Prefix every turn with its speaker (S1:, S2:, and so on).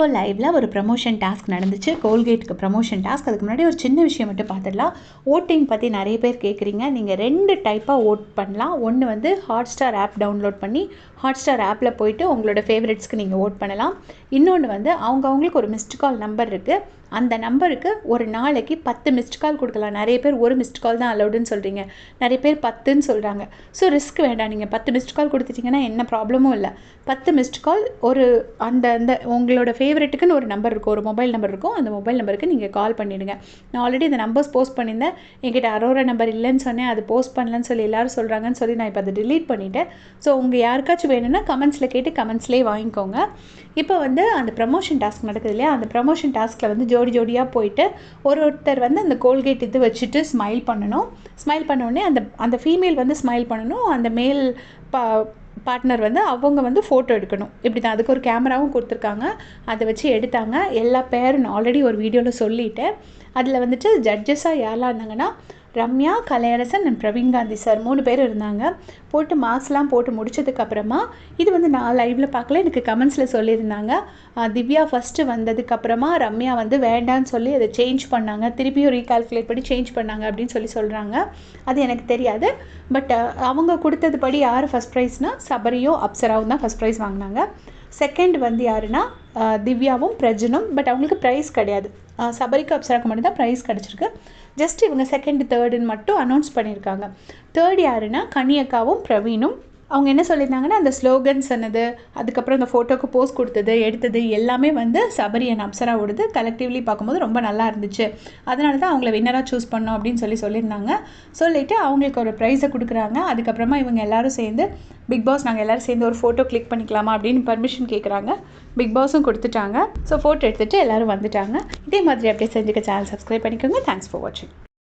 S1: இப்போ லைவ்ல ஒரு ப்ரமோஷன் டாஸ்க் நடந்துச்சு. கோல்கேட்டுக்கு ப்ரமோஷன் டாஸ்க். அதுக்கு முன்னாடி ஒரு சின்ன விஷயம் மட்டும் பார்த்துடலாம். ஓட்டிங் பற்றி நிறைய பேர் கேட்குறீங்க. நீங்கள் 2 டைப்பாக ஓட் பண்ணலாம். ஒன்று வந்து ஹாட்ஸ்டார் ஆப் டவுன்லோட் பண்ணி ஹாட்ஸ்டார் ஆப்பில் போயிட்டு உங்களோட ஃபேவரட்ஸ்க்கு நீங்கள் ஓட் பண்ணலாம். இன்னொன்று வந்து அவங்களுக்கு ஒரு மிஸ்டு கால் நம்பர் இருக்குது. அந்த நம்பருக்கு ஒரு நாளைக்கு 10 மிஸ்டு கால் கொடுக்கலாம். நிறைய பேர் ஒரு மிஸ்டு கால் தான் அலௌடுன்னு சொல்கிறீங்க, நிறைய பேர் 10ன்னு சொல்கிறாங்க. ஸோ ரிஸ்க் வேண்டாம். நீங்கள் 10 மிஸ்டு கால் கொடுத்துட்டிங்கன்னா என்ன ப்ராப்ளமும் இல்லை. 10 மிஸ்டு கால் ஒரு அந்த அந்த உங்களோட ஃபேவரெட்டுக்குன்னு ஒரு நம்பர் இருக்கும், ஒரு மொபைல் நம்பர் இருக்கும். அந்த மொபைல் நம்பருக்கு நீங்கள் கால் பண்ணிவிடுங்க. நான் ஆல்ரெடி இந்த நம்பர்ஸ் போஸ்ட் பண்ணியிருந்தேன். என்கிட்ட அரோரா நம்பர் இல்லைன்னு சொன்னேன், அது போஸ்ட் பண்ணலன்னு சொல்லி எல்லோரும் சொல்கிறாங்கன்னு சொல்லி நான் இப்போ அதை டிலீட் பண்ணிவிட்டேன். ஸோ உங்கள் யாருக்காச்சும் வேணும்னா கமெண்ட்ஸில் கேட்டு கமெண்ட்ஸ்லேயே வாங்கிக்கோங்க. இப்போ வந்து அந்த ப்ரமோஷன் டாஸ்க் நடக்குது இல்லையா, அந்த ப்ரமோஷன் டாஸ்கில் வந்து ஜோடியாக போயிட்டு ஒருத்தர் வந்து அந்த கோல்கேட் இது வச்சுட்டு ஸ்மைல் பண்ணணும். ஸ்மைல் பண்ணோடனே அந்த ஃபீமேல் வந்து ஸ்மைல் பண்ணணும். அந்த மேல் பார்ட்னர் வந்து அவங்க வந்து ஃபோட்டோ எடுக்கணும். இப்படி தான். அதுக்கு ஒரு கேமராவும் கொடுத்துருக்காங்க. அதை வச்சு எடுத்தாங்க. எல்லா பேரும் நான் ஆல்ரெடி ஒரு வீடியோவில் சொல்லிட்டேன். அதில் வந்துட்டு ஜட்ஜஸாக யாரெல்லாம் இருந்தாங்கன்னா ரம்யா, கலையரசன் அண்ட் பிரவீன் காந்தி சார் 3 பேர் இருந்தாங்க. போட்டு மாஸ்க்லாம் போட்டு முடிச்சதுக்கப்புறமா இது வந்து நான் லைவில் பார்க்கல, எனக்கு கமெண்ட்ஸில் சொல்லியிருந்தாங்க. திவ்யா ஃபஸ்ட்டு வந்ததுக்கப்புறமா ரம்யா வந்து வேண்டான்னு சொல்லி அதை சேஞ்ச் பண்ணாங்க, திருப்பியும் ரீகால்குலேட் பண்ணி சேஞ்ச் பண்ணாங்க அப்படின்னு சொல்கிறாங்க. அது எனக்கு தெரியாது. பட் அவங்க கொடுத்தது படி யார் ஃபஸ்ட் ப்ரைஸ்னால் சபரியும் அப்சராவும் தான் ஃபஸ்ட் ப்ரைஸ் வாங்கினாங்க. செகண்ட் வந்து யாருன்னா திவ்யாவும் பிரஜனும். பட் அவங்களுக்கு ப்ரைஸ் கிடையாது. சபரிக்கு அப்சராக்கு மட்டும் தான் ப்ரைஸ் கிடச்சிருக்கு. ஜஸ்ட் இவங்க செகண்ட் தேர்டுன்னு மட்டும் அனௌன்ஸ் பண்ணியிருக்காங்க. தேர்ட் யாருன்னா கனியக்காவும் பிரவீனும். அவங்க என்ன சொல்லியிருந்தாங்கன்னா அந்த ஸ்லோகன் சொன்னது, அதுக்கப்புறம் அந்த ஃபோட்டோக்கு போஸ்ட் கொடுத்தது, எடுத்தது எல்லாமே வந்து சபரி அண்ட் அப்சராவோடது. கலெக்டிவ்லி பார்க்கும்போது ரொம்ப நல்லா இருந்துச்சு. அதனால தான் அவங்கள வின்னராக சூஸ் பண்ணோம் அப்படின்னு சொல்லியிருந்தாங்க. சொல்லிவிட்டு அவங்களுக்கு ஒரு ப்ரைஸை கொடுக்குறாங்க. அதுக்கப்புறமா இவங்க எல்லோரும் சேர்ந்து பிக் பாஸ் நாங்கள் எல்லோரும் சேர்ந்து ஒரு ஃபோட்டோ கிளிக் பண்ணிக்கலாமா அப்படின்னு பர்மிஷன் கேட்குறாங்க. பிக் பாஸும் கொடுத்துட்டாங்க. ஸோ ஃபோட்டோ எடுத்துகிட்டு எல்லோரும் வந்துட்டாங்க. இதே மாதிரி அப்படியே செஞ்சுக்க சேனல் சப்ஸ்கிரைப் பண்ணிக்கோங்க. தேங்க்ஸ் ஃபார் வாட்சிங்.